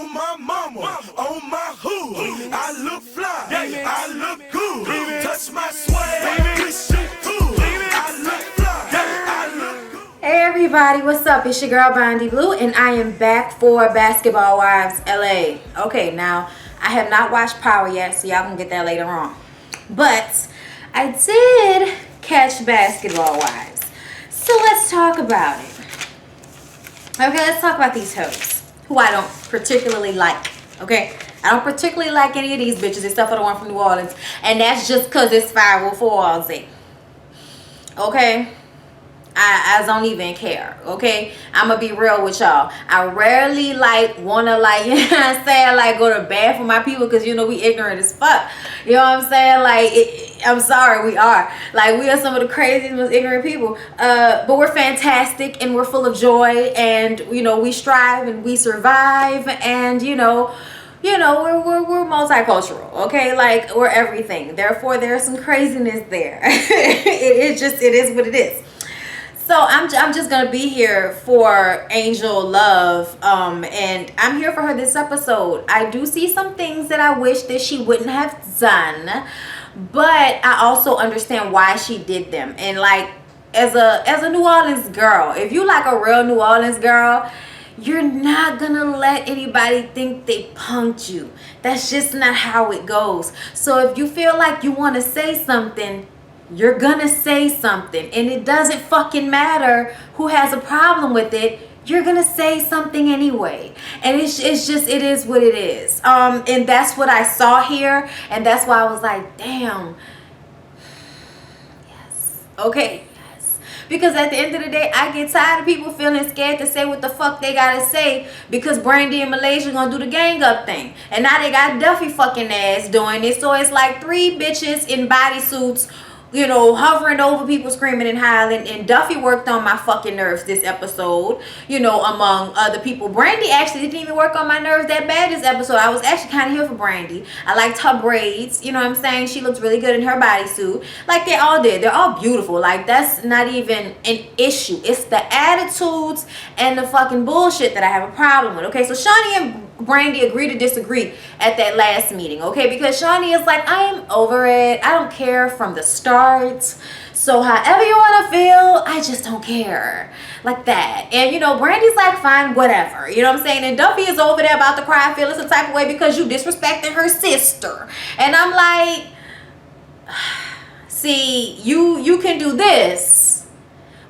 On my mama, on my hood, I look fly, I look good. Touch my swag, this shit cool. I look fly, I look good. Hey everybody, what's up? It's your girl Bondi Blue, and I am back for Basketball Wives LA. Okay, now I have not watched Power yet, so y'all can get that later on. But I did catch Basketball Wives, so let's talk about it. Okay, let's talk about these hoes who I don't particularly like. Okay, I don't particularly like any of these bitches except for the one from New Orleans, and that's just because it's 504 Okay, I don't even care. Okay, I'm gonna be real with y'all. I rarely wanna you know what I'm saying, go to bat for my people, because you know we ignorant as fuck. You know what I'm saying? I'm sorry, we are we are some of the craziest, most ignorant people. But we're fantastic and we're full of joy, and you know we strive and we survive, and you know we're multicultural. Okay, we're everything. Therefore, there's some craziness there. it is what it is. So I'm just gonna be here for Angel Love, and I'm here for her this episode. I do see some things that I wish that she wouldn't have done, but I also understand why she did them. And as a New Orleans girl, if you like a real New Orleans girl, you're not gonna let anybody think they punked you. That's just not how it goes. So if you feel like you want to say something, you're gonna say something, and it doesn't fucking matter who has a problem with it. You're gonna say something anyway, and it's just, it is what it is. And that's what I saw here, and that's why I was like, damn. Yes. Okay. Yes. Because at the end of the day, I get tired of people feeling scared to say what the fuck they gotta say, because Brandy and Malaysia gonna do the gang up thing, and now they got Duffy fucking ass doing it. So it's like 3 bitches in bodysuits, you know, hovering over people, screaming and hollering. And Duffy worked on my fucking nerves this episode, you know, among other people. Brandy actually didn't even work on my nerves that bad this episode. I was actually kind of here for Brandy. I liked her braids, you know what I'm saying? She looks really good in her bodysuit. They all did. They're all beautiful. That's not even an issue. It's the attitudes and the fucking bullshit that I have a problem with. Okay, so Shaunie and Brandy agree to disagree at that last meeting, okay? Because Shaunie is like, I am over it. I don't care from the start. So however you want to feel, I just don't care. Like that. And, you know, Brandy's like, fine, whatever. You know what I'm saying? And Duffy is over there about to cry, feeling some type of way because you disrespecting her sister. And I'm like, see, you can do this,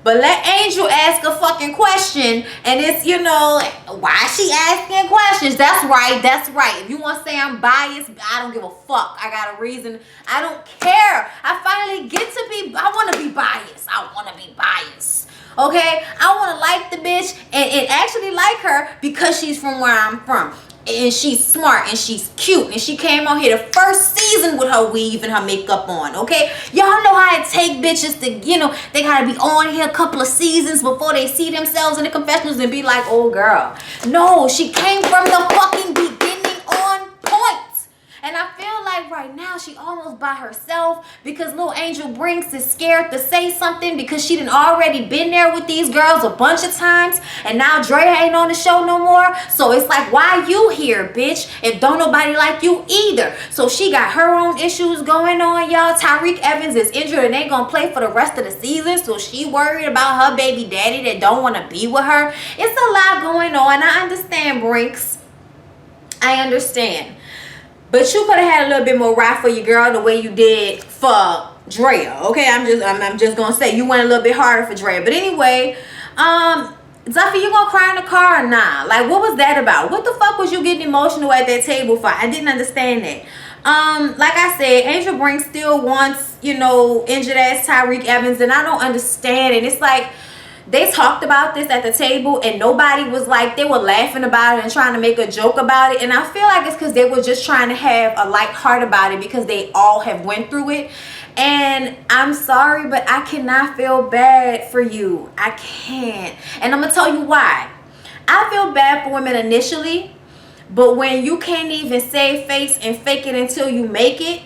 but let Angel ask a fucking question, and it's, you know, why is she asking questions? That's right, that's right. If you want to say I'm biased, I don't give a fuck. I got a reason. I don't care. I finally get to be, I want to be biased. I want to be biased. Okay? I want to like the bitch and actually like her because she's from where I'm from. And she's smart and she's cute, and she came on here the first season with her weave and her makeup on. Okay, y'all know how it take bitches to, you know, they gotta be on here a couple of seasons before they see themselves in the confessionals and be like, oh girl. No, she came from the fucking beginning on point. And I feel like right now she almost by herself, because Lil Angel Brinks is scared to say something because she done already been there with these girls a bunch of times, and now Dre ain't on the show no more. So it's like, why you here, bitch, if don't nobody like you either? So she got her own issues going on, y'all. Tyreke Evans is injured and ain't gonna play for the rest of the season, so she worried about her baby daddy that don't want to be with her. It's a lot going on. I understand, Brinks. I understand. But you could have had a little bit more ride for your girl the way you did for Drea. Okay, I'm just gonna say you went a little bit harder for Drea. But anyway, Duffy, you gonna cry in the car or nah? What was that about? What the fuck was you getting emotional at that table for? I didn't understand that. Like I said, Angel Brinks still wants, you know, injured ass Tyreke Evans, and I don't understand. And it's like, they talked about this at the table and nobody was like, they were laughing about it and trying to make a joke about it. And I feel like it's because they were just trying to have a light heart about it, because they all have went through it. And I'm sorry, but I cannot feel bad for you. I can't. And I'm going to tell you why. I feel bad for women initially, but when you can't even save face and fake it until you make it,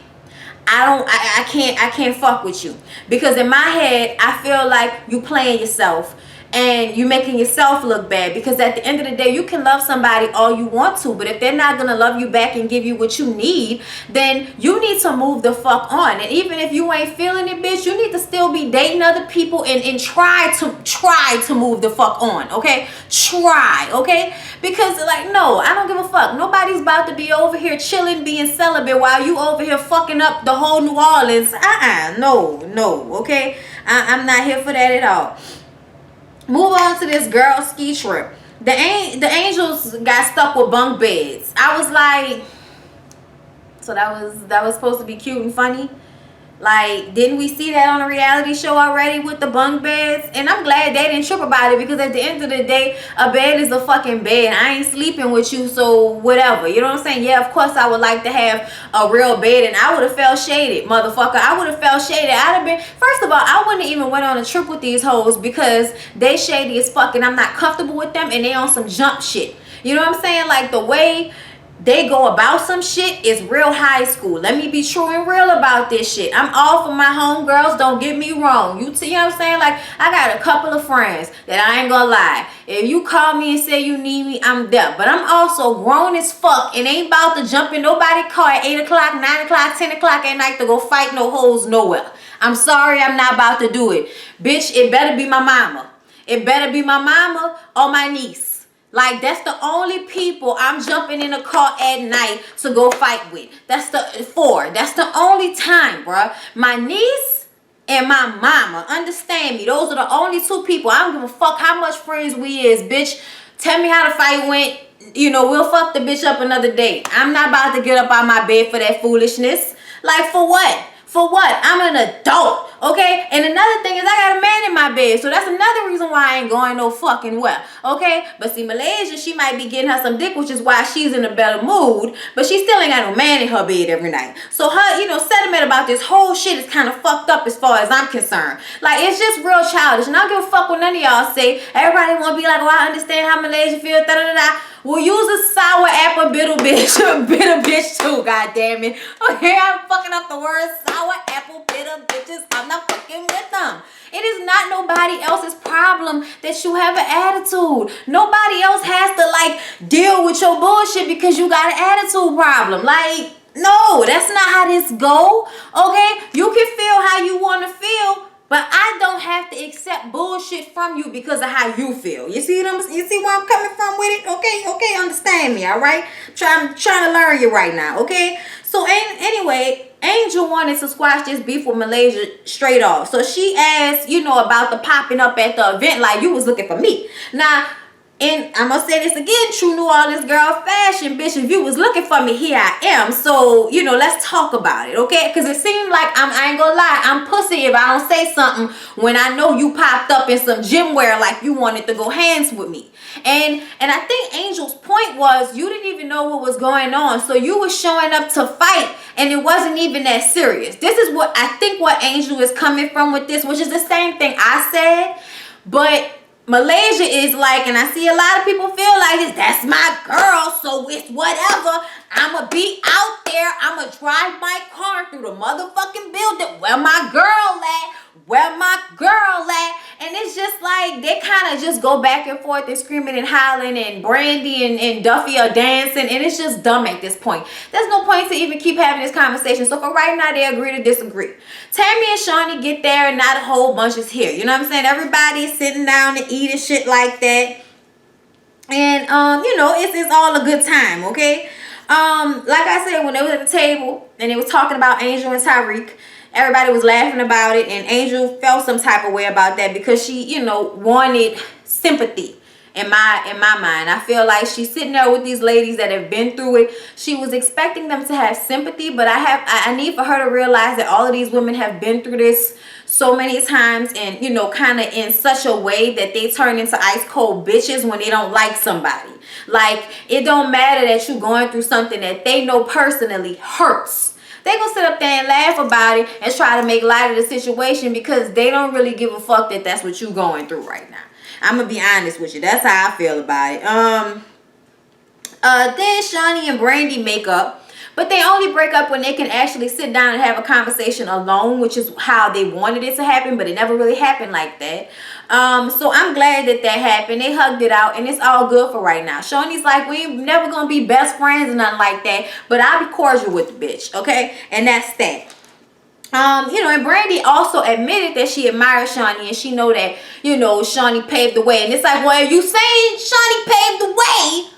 I can't fuck with you, because in my head I feel like you playing yourself and you making yourself look bad. Because at the end of the day, you can love somebody all you want to, but if they're not gonna love you back and give you what you need, then you need to move the fuck on. And even if you ain't feeling it, bitch, you need to still be dating other people and try to move the fuck on, okay? Try, okay? Because like, no, I don't give a fuck. Nobody's about to be over here chilling, being celibate while you over here fucking up the whole New Orleans. No, okay? I'm not here for that at all. Move on to this girl ski trip. The Angels got stuck with bunk beds. I was like, so that was supposed to be cute and funny. Like, didn't we see that on a reality show already with the bunk beds? And I'm glad they didn't trip about it, because at the end of the day, a bed is a fucking bed. I ain't sleeping with you, so whatever. You know what I'm saying? Yeah, of course I would like to have a real bed, and I would have felt shaded, motherfucker. I would have felt shaded. I'd have been, first of all, I wouldn't even went on a trip with these hoes because they shady as fuck and I'm not comfortable with them, and they on some jump shit. You know what I'm saying? Like, the way they go about some shit is real high school. Let me be true and real about this shit. I'm all for my homegirls, don't get me wrong. You know what I'm saying? Like, I got a couple of friends that I ain't gonna lie. If you call me and say you need me, I'm there. But I'm also grown as fuck and ain't about to jump in nobody's car at 8 o'clock, 9 o'clock, 10 o'clock at night to go fight no hoes nowhere. I'm sorry, I'm not about to do it. Bitch, it better be my mama. It better be my mama or my niece. Like, that's the only people I'm jumping in a car at night to go fight with. That's the only time, bruh. My niece and my mama. Understand me. Those are the only two people. I don't give a fuck how much friends we is, bitch. Tell me how the fight went. You know, we'll fuck the bitch up another day. I'm not about to get up out my bed for that foolishness. Like, for what? For what? I'm an adult, okay? And another thing is I got a man in my bed, so that's another reason why I ain't going no fucking well, okay? But see, Malaysia, she might be getting her some dick, which is why she's in a better mood, but she still ain't got no man in her bed every night. So her, you know, sentiment about this whole shit is kind of fucked up as far as I'm concerned. Like, it's just real childish, and I don't give a fuck what none of y'all say. Everybody want to be like, oh, I understand how Malaysia feel, da-da-da-da. Well, use a sour apple bitter bitch. Bitter bitch too, goddammit. Okay, I'm fucking up the word sour apple bitter bitches. I'm not fucking with them. It is not nobody else's problem that you have an attitude. Nobody else has to, like, deal with your bullshit because you got an attitude problem. Like, no, that's not how this go. Okay? You can feel how you want to feel, but I don't have to accept bullshit from you because of how you feel. You see where I'm coming from with it? Okay, understand me, all right? I'm trying to learn you right now, okay? So anyway, Angel wanted to squash this beef with Malaysia straight off. So she asked, you know, about the popping up at the event like you was looking for me. Now, and I'm gonna say this again, true New Orleans girl fashion, bitch. If you was looking for me, here I am. So, you know, let's talk about it, okay? Because it seemed like I ain't gonna lie, I'm pussy if I don't say something when I know you popped up in some gym wear like you wanted to go hands with me. And I think Angel's point was you didn't even know what was going on. So you was showing up to fight and it wasn't even that serious. This is what I think what Angel is coming from with this, which is the same thing I said. But Malaysia is like, and I see a lot of people feel like this, that's my girl, so it's whatever. I'ma be out there. I'ma drive my car through the motherfucking building. Where my girl at? Where my girl at? And it's just like, they kind of just go back and forth and screaming and howling, and Brandy and Duffy are dancing, and it's just dumb at this point. There's no point to even keep having this conversation. So for right now, they agree to disagree. Tammy and Shawnee get there and not a whole bunch is here. You know what I'm saying? Everybody's sitting down and eating shit like that. And, you know, it's all a good time, okay? Like I said, when they was at the table and they was talking about Angel and Tyreek, everybody was laughing about it, and Angel felt some type of way about that because she, you know, wanted sympathy in my mind. I feel like she's sitting there with these ladies that have been through it. She was expecting them to have sympathy, but I need for her to realize that all of these women have been through this so many times, and, you know, kind of in such a way that they turn into ice cold bitches when they don't like somebody. Like, it don't matter that you're going through something that they know personally hurts. They gonna sit up there and laugh about it and try to make light of the situation because they don't really give a fuck that that's what you going through right now. I'm gonna be honest with you. That's how I feel about it. Then Shawnee and Brandy make up. But they only break up when they can actually sit down and have a conversation alone, which is how they wanted it to happen, but it never really happened like that. So I'm glad that happened. They hugged it out, and it's all good for right now. Shawnee's like, we ain't never gonna be best friends or nothing like that, but I'll be cordial with the bitch, okay? And that's that. And Brandy also admitted that she admires Shaunie, and she know that, Shaunie paved the way. And it's like, well, you saying Shaunie paved the way,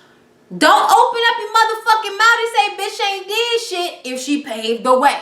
don't open up your motherfucking mouth and say bitch ain't did shit if she paved the way.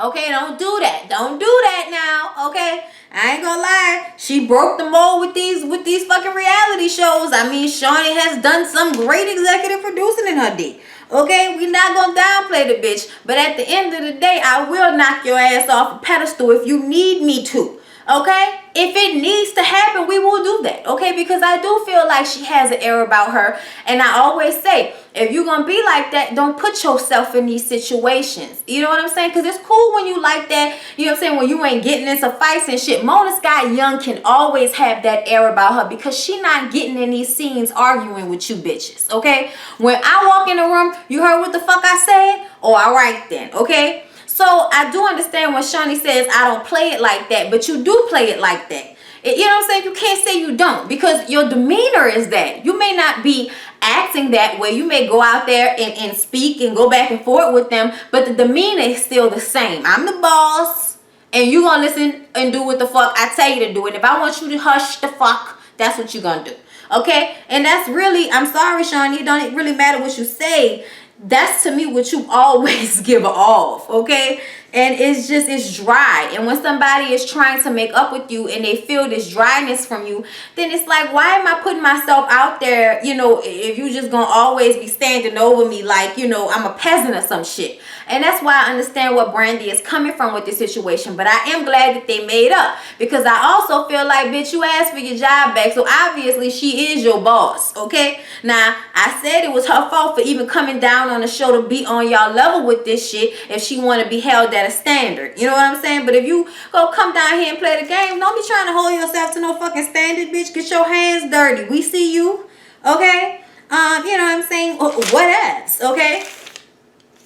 Okay, don't do that. Don't do that now, okay? I ain't gonna lie. She broke the mold with these fucking reality shows. I mean, Shaunie has done some great executive producing in her day. Okay, we not gonna downplay the bitch, but at the end of the day, I will knock your ass off a pedestal if you need me to. Okay, if it needs to happen, we will do that. Okay, because I do feel like she has an air about her, and I always say, if you're gonna be like that, don't put yourself in these situations. You know what I'm saying? Because it's cool when you like that. You know what I'm saying? When you ain't getting into fights and shit. Mona Scott Young can always have that air about her because she not getting in these scenes arguing with you bitches. Okay, when I walk in the room, you heard what the fuck I said? Oh, all right then. Okay. So I do understand when Shaunie says I don't play it like that, but you do play it like that. You know what I'm saying? You can't say you don't, because your demeanor is that. You may not be acting that way. You may go out there and speak and go back and forth with them, but the demeanor is still the same. I'm the boss, and you gonna listen and do what the fuck I tell you to do. And if I want you to hush the fuck, that's what you gonna do. Okay? And that's really, I'm sorry, Shaunie, it don't really matter what you say. That's to me what you always give off, okay? And it's dry. And when somebody is trying to make up with you and they feel this dryness from you, then it's like, why am I putting myself out there, if you just gonna always be standing over me like, I'm a peasant or some shit. And that's why I understand what Brandy is coming from with this situation. But I am glad that they made up, because I also feel like, bitch, you asked for your job back, so obviously she is your boss, okay? Now, I said it was her fault for even coming down on the show to be on y'all level with this shit if she want to be held at a standard. You know what I'm saying? But if you go come down here and play the game, don't be trying to hold yourself to no fucking standard, bitch. Get your hands dirty. We see you, okay? You know what I'm saying? What else, okay?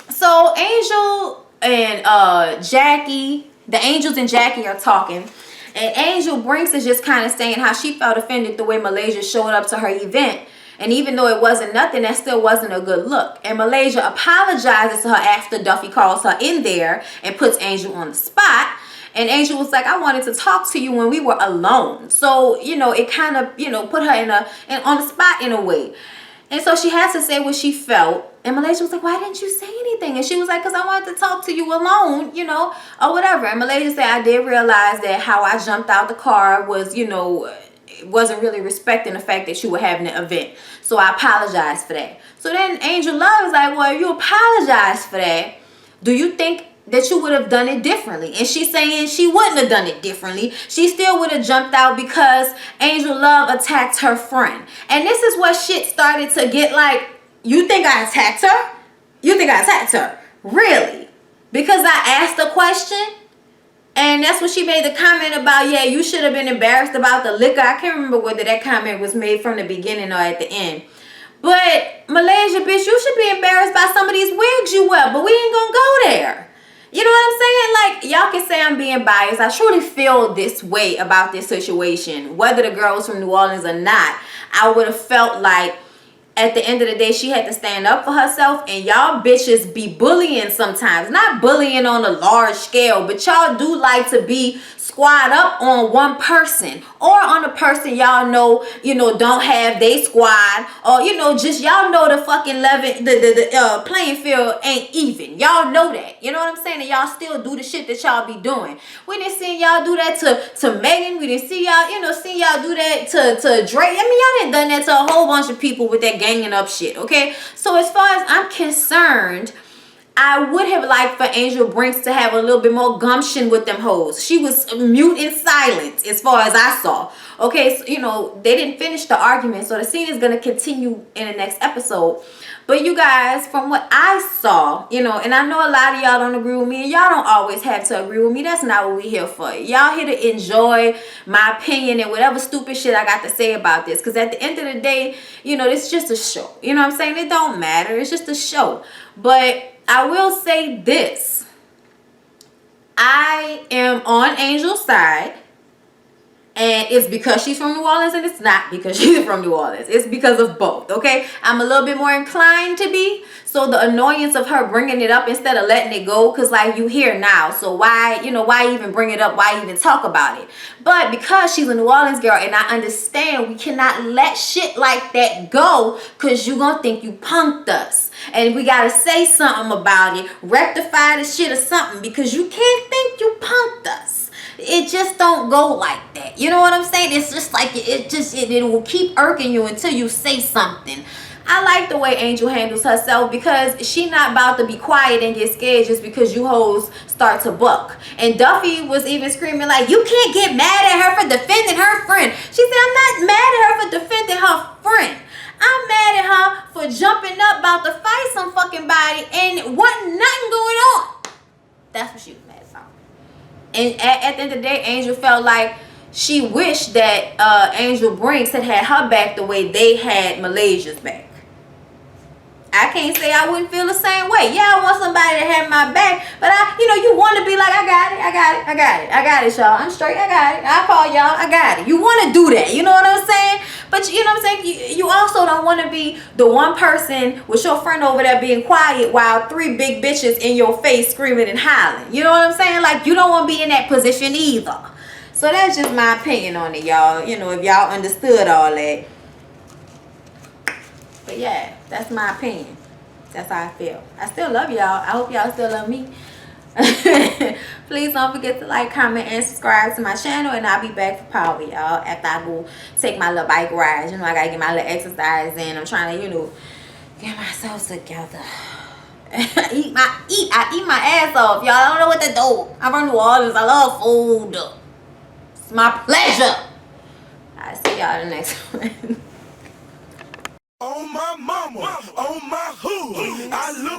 So Angel and Jackie, the Angels and Jackie are talking, and Angel Brinks is just kind of saying how she felt offended the way Malaysia showed up to her event. And even though it wasn't nothing, that still wasn't a good look. And Malaysia apologizes to her after Duffy calls her in there and puts Angel on the spot. And Angel was like, I wanted to talk to you when we were alone. So, it kind of, put her on the spot in a way. And so she had to say what she felt. And Malaysia was like, why didn't you say anything? And she was like, because I wanted to talk to you alone, or whatever. And Malaysia said, I did realize that how I jumped out the car was, wasn't really respecting the fact that you were having an event. So I apologize for that. So then Angel Love was like, well, you apologize for that. Do you think that you would have done it differently? And she's saying she wouldn't have done it differently. She still would have jumped out because Angel Love attacked her friend. And this is what shit started to get like, you think I attacked her? You think I attacked her? Really? Because I asked a question? And that's when she made the comment about, yeah, you should have been embarrassed about the liquor. I can't remember whether that comment was made from the beginning or at the end. But Malaysia, bitch, you should be embarrassed by some of these wigs you wear. But we ain't gonna go there. You know what I'm saying? Like, y'all can say I'm being biased. I truly feel this way about this situation. Whether the girl was from New Orleans or not, I would have felt like at the end of the day, she had to stand up for herself. And y'all bitches be bullying sometimes. Not bullying on a large scale, but y'all do like to be squad up on one person. Or on a person y'all know, don't have they squad. Or, just y'all know the fucking the playing field ain't even. Y'all know that. You know what I'm saying? And y'all still do the shit that y'all be doing. We didn't see y'all do that to Megan. We didn't see y'all, see y'all do that to Drake. I mean, y'all didn't done that to a whole bunch of people with that ganging up shit, okay? So as far as I'm concerned, I would have liked for Angel Brinks to have a little bit more gumption with them hoes. She was mute and silent as far as I saw. Okay, so, they didn't finish the argument, so the scene is going to continue in the next episode. But you guys, from what I saw, and I know a lot of y'all don't agree with me, and y'all don't always have to agree with me. That's not what we here for. Y'all here to enjoy my opinion and whatever stupid shit I got to say about this. Because at the end of the day, this is just a show. You know what I'm saying? It don't matter. It's just a show. But I will say this. I am on Angel's side. And it's because she's from New Orleans, and it's not because she's from New Orleans. It's because of both, okay? I'm a little bit more inclined to be. So the annoyance of her bringing it up instead of letting it go, because like you here now. So why, why even bring it up? Why even talk about it? But because she's a New Orleans girl, and I understand we cannot let shit like that go, because you gonna think you punked us. And we gotta say something about it. Rectify the shit or something, because you can't think you punked us. It just don't go like that. You know what I'm saying? It's just like it will keep irking you until you say something. I like the way Angel handles herself, because she not about to be quiet and get scared just because you hoes start to buck. And Duffy was even screaming like, you can't get mad at her for defending her friend. She said, I'm not mad at her for defending her friend. I'm mad at her for jumping up about to fight some fucking body and wasn't nothing going on. That's what she was mad about. And at the end of the day, Angel felt like she wished that Angel Brinks had her back the way they had Malaysia's back. I can't say I wouldn't feel the same way. Yeah, I want somebody to have my back, but you want to be like, I got it, y'all. I'm straight, I got it. I'll call y'all, I got it. You want to do that, you know what I'm saying? But you know what I'm saying? You also don't want to be the one person with your friend over there being quiet while 3 big bitches in your face screaming and hollering. You know what I'm saying? Like, you don't want to be in that position either. So that's just my opinion on it, y'all. If y'all understood all that. But yeah, that's my opinion. That's how I feel. I still love y'all. I hope y'all still love me. Please don't forget to like, comment, and subscribe to my channel. And I'll be back for power, y'all, after I go take my little bike ride. I gotta get my little exercise in. I'm trying to, get myself together. I eat my ass off, y'all. I don't know what to do. I'm from New Orleans. I love food. It's my pleasure. I'll see y'all in the next one. On my mama, on my hood, I look